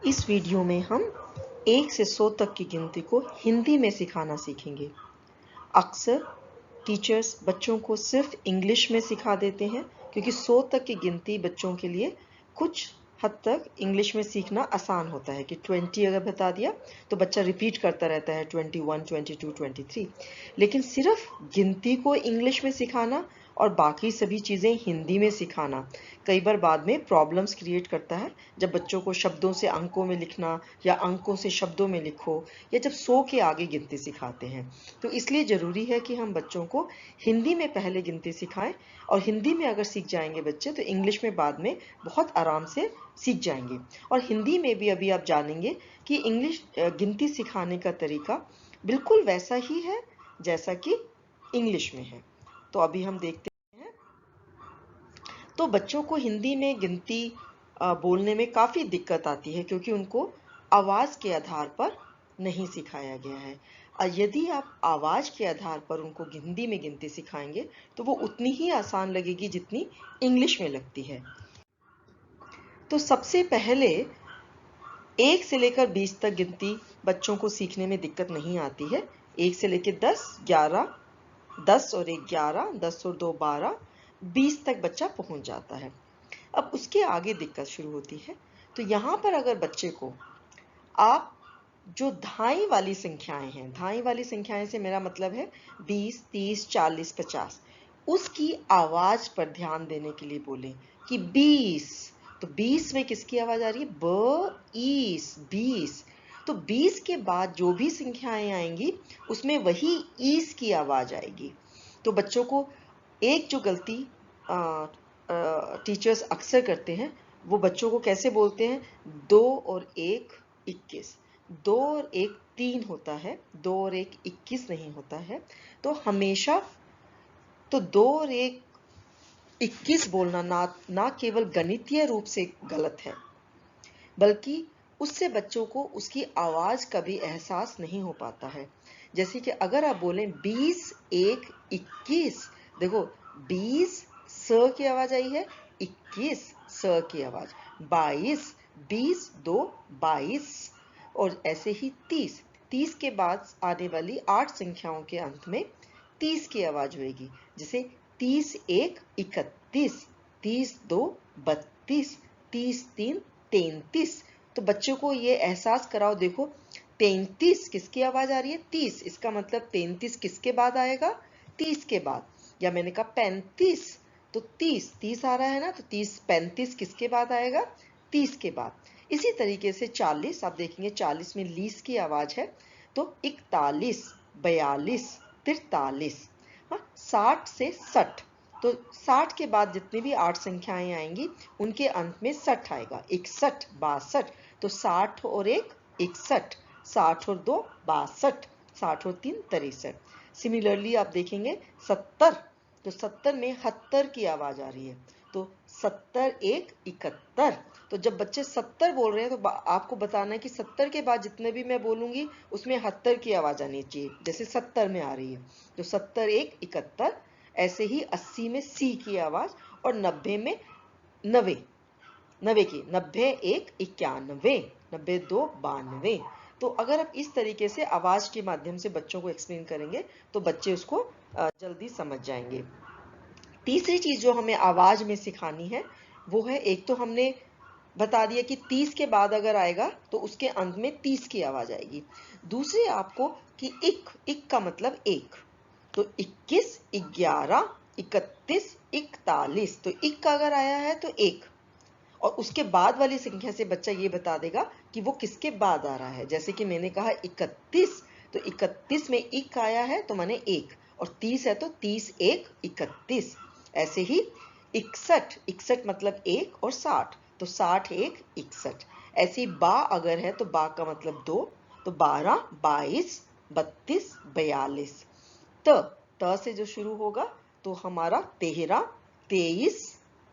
इस वीडियो में हम 1 से 100 तक की गिनती को हिंदी में सिखाना सीखेंगे। अक्सर टीचर्स बच्चों को सिर्फ इंग्लिश में सिखा देते हैं क्योंकि 100 तक की गिनती बच्चों के लिए कुछ हद तक इंग्लिश में सीखना आसान होता है कि 20 अगर बता दिया तो बच्चा रिपीट करता रहता है 21, 22, 23। लेकिन सिर्फ गिनती को इंग्लिश में सिखाना और बाकी सभी चीज़ें हिंदी में सिखाना कई बार बाद में प्रॉब्लम्स क्रिएट करता है। जब बच्चों को शब्दों से अंकों में लिखना या अंकों से शब्दों में लिखो या जब 100 के आगे गिनती सिखाते हैं, तो इसलिए ज़रूरी है कि हम बच्चों को हिंदी में पहले गिनती सिखाएं और हिंदी में अगर सीख जाएंगे बच्चे तो इंग्लिश में बाद में बहुत आराम से सीख जाएंगे। और हिंदी में भी अभी आप जानेंगे कि इंग्लिश गिनती सिखाने का तरीका बिल्कुल वैसा ही है जैसा कि इंग्लिश में है। तो अभी हम देखते हैं। तो बच्चों को हिंदी में गिनती बोलने में काफ़ी दिक्कत आती है क्योंकि उनको आवाज़ के आधार पर नहीं सिखाया गया है। यदि आप आवाज़ के आधार पर उनको हिंदी में गिनती सिखाएंगे तो वो उतनी ही आसान लगेगी जितनी इंग्लिश में लगती है। तो सबसे पहले 1 से लेकर 20 तक गिनती बच्चों को सीखने में दिक्कत नहीं आती है। 1 से लेकर 10, 11, 10 और 1 11, 10 और 2 12, 20 तक बच्चा पहुंच जाता है। अब उसके आगे दिक्कत शुरू होती है। तो यहाँ पर अगर बच्चे को आप जो धाई वाली संख्याएं हैं, धाई वाली संख्याएं से मेरा मतलब है 20, 30, 40, 50, उसकी आवाज पर ध्यान देने के लिए बोलें कि 20। तो 20 में किसकी आवाज आ रही है? ब ईस, 20। तो 20 के बाद जो भी संख्याएं आएंगी उसमें वही ईस की आवाज आएगी। तो बच्चों को एक जो गलती टीचर्स अक्सर करते हैं, वो बच्चों को कैसे बोलते हैं? 2 और 1 21, 2 और 1 3 होता है, 2 और 1 21 नहीं होता है। तो हमेशा तो 2 और 1 21 बोलना ना केवल गणितीय रूप से गलत है, बल्कि उससे बच्चों को उसकी आवाज का भी एहसास नहीं हो पाता है। जैसे कि अगर आप बोलें 20 1 21, देखो 20 स की आवाज आई है, 21 स की आवाज, 22 20 2 22, और ऐसे ही 30 30 के बाद आने वाली 8 संख्याओं के अंत में 30 की आवाज होगी। जैसे 30 1 31, 30 2 32, 30 3 33। तो बच्चों को ये एहसास कराओ, देखो 33 किसकी आवाज आ रही है? 30। इसका मतलब 33 किसके बाद आएगा? 30 के बाद। या मैंने कहा 35, तो 30 आ रहा है ना, तो 30 35 किसके बाद आएगा? 30 के बाद। इसी तरीके से 40, आप देखेंगे 40 में लीस की आवाज है, तो 41 42 43। 60 से 60, तो 60 के बाद जितनी भी 8 संख्याएं आएंगी उनके अंत में 60 आएगा। 61 62, तो 60 और 1 61, 60 और 2 62, 60 और 3 63। सिमिलरली आप देखेंगे 70, तो 70 में 70 की आवाज आ रही है, तो 70 1 71। तो जब बच्चे 70 बोल रहे हैं तो आपको बताना है कि 70 के बाद जितने भी मैं बोलूंगी उसमें 70 की आवाज आनी चाहिए, जैसे 70 में आ रही है, तो 70 1 71। ऐसे ही 80 में सी की आवाज, और 90 में 90 90 की, 90 1 91, 90 2 92। तो अगर आप इस तरीके से आवाज के माध्यम से बच्चों को एक्सप्लेन करेंगे तो बच्चे उसको जल्दी समझ जाएंगे। तीसरी चीज जो हमें आवाज में सिखानी है वो है, एक तो हमने बता दिया कि 30 के बाद अगर आएगा तो उसके अंत में 30 की आवाज आएगी। दूसरी आपको कि इक का मतलब एक, तो 21 11 31 41, तो इक अगर आया है तो एक, और उसके बाद वाली संख्या से बच्चा ये बता देगा कि वो किसके बाद आ रहा है। जैसे कि मैंने कहा 31, तो 31 में इक आया है तो माने एक, और 30 है तो 30 1 31। ऐसे ही 61, 61 मतलब एक, और 60, तो 60 1 61। ऐसे ही बा अगर है तो बा का मतलब दो, तो 12 22 32 42। त से जो शुरू होगा तो हमारा 13 23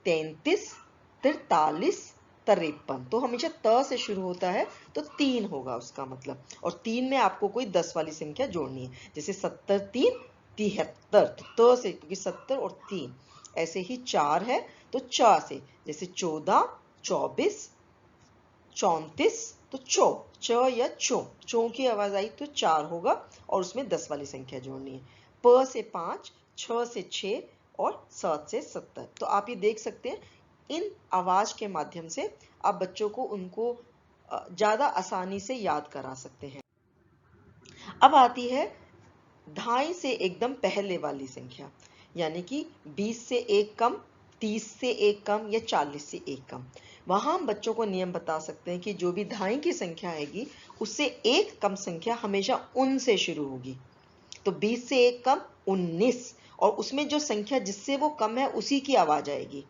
33 43 53। तो हमेशा त से शुरू होता है तो 3 होगा उसका मतलब, और 3 में आपको कोई 10 वाली संख्या जोड़नी है, जैसे 70 3 73, तो त से, क्योंकि 70 और 3। ऐसे ही 4 है तो च से, जैसे 14 24 34, तो च या चो की आवाज आई तो 4 होगा और उसमें 10 वाली संख्या जोड़नी है। प से 5, छ से 6 और 7 से 70। तो आप ये देख सकते हैं इन आवाज के माध्यम से आप बच्चों को उनको ज्यादा आसानी से याद करा सकते हैं। अब आती है 2.5 से एकदम पहले वाली संख्या, यानी कि 20 से 1 कम, 30 से 1 कम या 40 से 1 कम। वहां हम बच्चों को नियम बता सकते हैं कि जो भी 2.5 की संख्या आएगी उससे एक कम संख्या हमेशा उन से शुरू होगी। तो 20 से 1 कम 19, और उसमें जो संख्या जिससे वो कम है उसी की आवाज आएगी।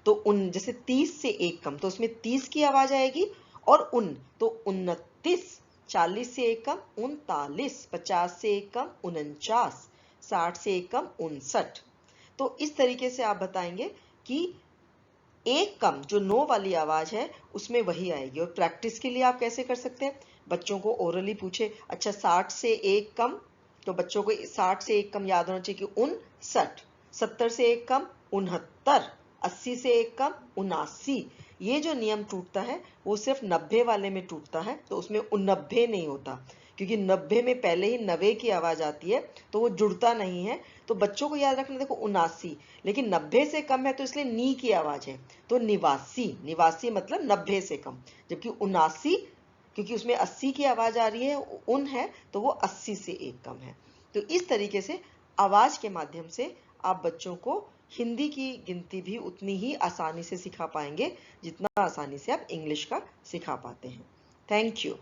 तो उन जैसे 30 से 1 कम तो उसमें 30 की आवाज आएगी, और उन तो 29, 40 से 1 कम 39, 50 से 1 कम 49, 60 से 1 कम 59। तो इस तरीके से आप बताएंगे कि एक कम जो 9 वाली आवाज है उसमें वही आएगी। और प्रैक्टिस के लिए आप कैसे कर सकते हैं, बच्चों को ओरली पूछे, अच्छा 60 से 1 कम, तो बच्चों को 60 से 1 कम याद होना चाहिए कि 59, 70 से 1 कम 69, 80 से 1 कम 79। ये जो नियम टूटता है वो सिर्फ 90 वाले में टूटता है, तो उसमें 89 नहीं होता, क्योंकि 90 में पहले ही 90 की आवाज आती है तो वो जुड़ता नहीं है। तो बच्चों को याद रखना, देखो 79, लेकिन 90 से कम है तो इसलिए नी की आवाज है, तो 89, 89 मतलब 90 से कम। जबकि 79 क्योंकि उसमें 80 की आवाज आ रही है, उन है तो वो 80 से 1 कम है। तो इस तरीके से आवाज के माध्यम से आप बच्चों को हिंदी की गिनती भी उतनी ही आसानी से सिखा पाएंगे जितना आसानी से आप इंग्लिश का सिखा पाते हैं। Thank you.